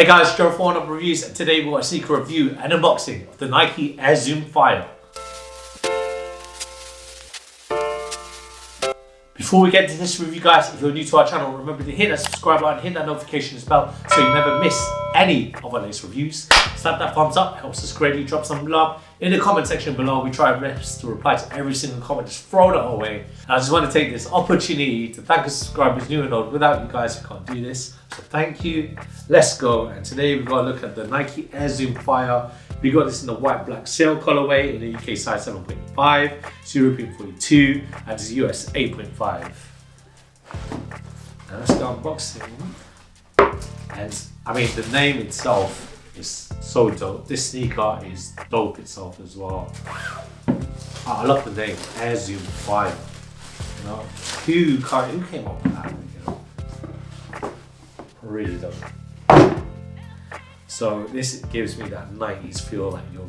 guys, Gerald for Oneupreviewz, and today we'll see a review and unboxing of the Nike Air Zoom Fire. Before we get into this review, guys, if you're new to our channel, remember to hit that subscribe button, hit that notification bell so you never miss any of our latest reviews. Slap that thumbs up, helps us greatly. Drop some love in the comment section below. We try our best to reply to every single comment, just throw it our way. And I just want to take this opportunity to thank our subscribers, new and old. Without you guys, we can't do this. So thank you. Let's go. And today we've got to look at the Nike Air Zoom Fire. We got this in the white black sail colorway in the UK size 7.5, it's European 42, and it's US 8.5. Now let's go unboxing. And I mean, the name itself is so dope. This sneaker is dope itself as well. I love the name, Air Zoom Fire. You know, who came up with that? You know, really dope. So this gives me that 90s feel like you're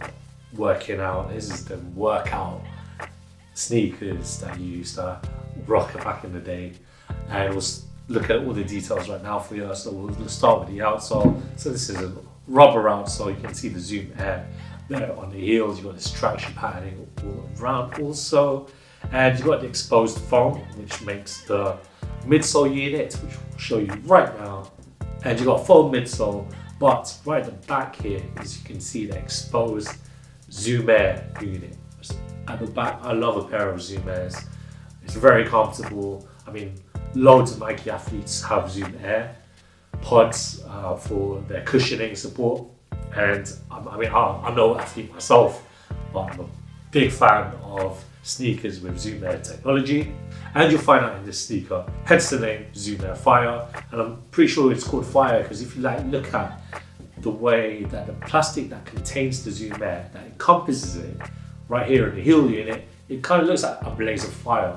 working out. This is the workout sneakers that you used to rock back in the day. And we'll look at all the details right now for you. So we'll start with the outsole. So this is a rubber outsole. You can see the Zoom Air there on the heels. You've got this traction patterning all around also. And you've got the exposed foam, which makes the midsole unit, which we'll show you right now. And you've got foam midsole. But right at the back here, as you can see, the exposed Zoom Air unit. At the back, I love a pair of Zoom Airs. It's very comfortable. I mean, loads of Nike athletes have Zoom Air pods for their cushioning support. And I'm no athlete myself, but I'm a big fan of sneakers with Zoom Air technology. And you'll find out in this sneaker, hence the name Zoom Air Fire. And I'm pretty sure it's called Fire because if you look at the way that the plastic that contains the Zoom Air, that encompasses it, right here in the heel unit, it kind of looks like a blaze of fire.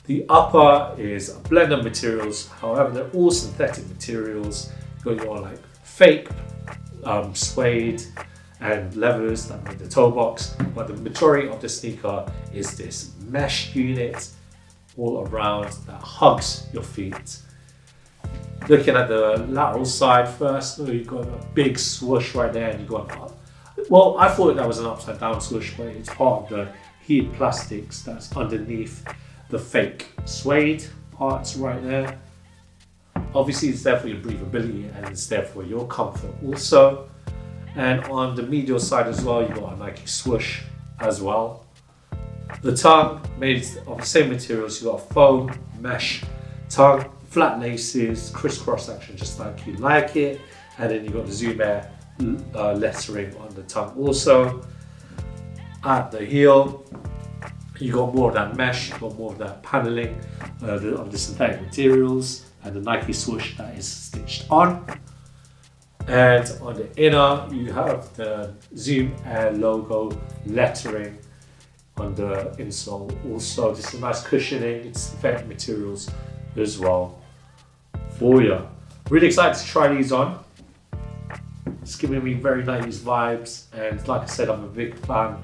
The upper is a blend of materials, however, they're all synthetic materials. You've got your like fake suede and leathers that make the toe box, but the majority of the sneaker is this mesh unit all around that hugs your feet. Looking at the lateral side first, you've got a big swoosh right there, and you've got, well, I thought that was an upside down swoosh, but it's part of the heated plastics that's underneath the fake suede parts right there. Obviously, it's there for your breathability and it's there for your comfort also. And on the medial side as well, you've got a Nike swoosh as well. The tongue made of the same materials. You've got a foam mesh tongue, flat laces, crisscross action just like you like it. And then you've got the Zoom Air lettering on the tongue also. At the heel, you got more of that mesh, you got more of that paneling of the synthetic materials, and the Nike swoosh that is stitched on. And on the inner, you have the Zoom Air logo lettering on the insole. Also, just a nice cushioning, it's synthetic materials as well for you. Really excited to try these on. It's giving me very 90s vibes, and like I said, I'm a big fan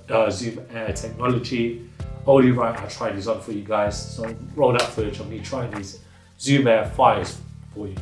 of Zoom Air technology. Only right, I tried these on for you guys, so roll that footage of me trying these Zoom Air Fires for you.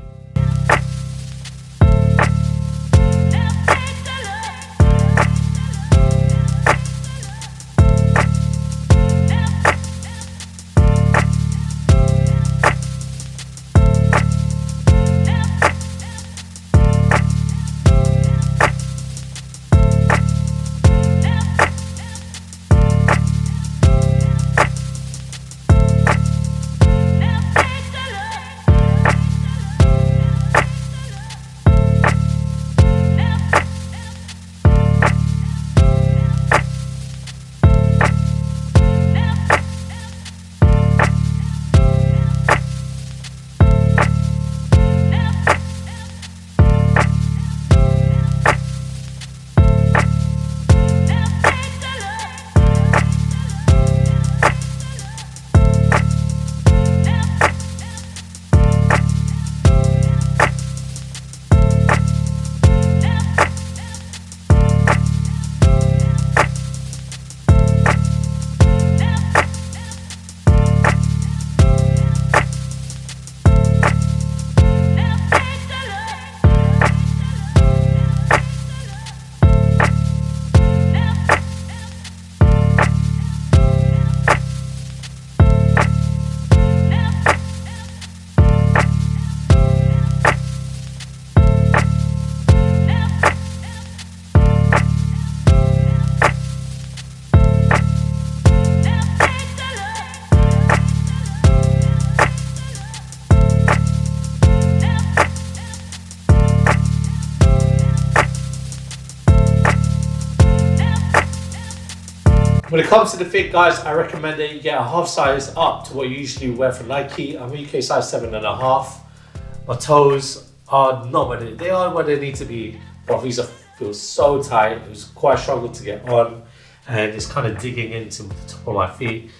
When it comes to the fit, guys, I recommend that you get a half size up to what you usually wear for Nike. I'm UK size 7.5. My toes are not where they are where they need to be, but these feel so tight. It was quite struggle to get on, and it's kind of digging into the top of my feet.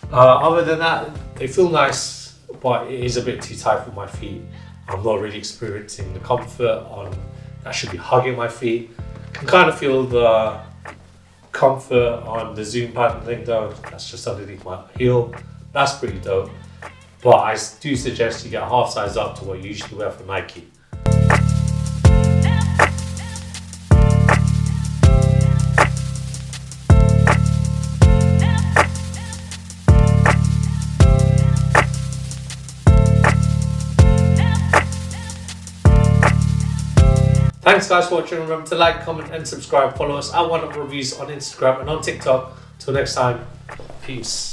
Other than that, they feel nice, but it is a bit too tight for my feet. I'm not really experiencing the comfort on that should be hugging my feet. I can kind of feel the comfort on the Zoom padding though. That's just underneath my heel. That's pretty dope. But I do suggest you get a half size up to what you usually wear for Nike. Thanks guys for watching. Remember to like, comment and subscribe. Follow us at Oneupreviewz on Instagram and on TikTok. Till next time, peace.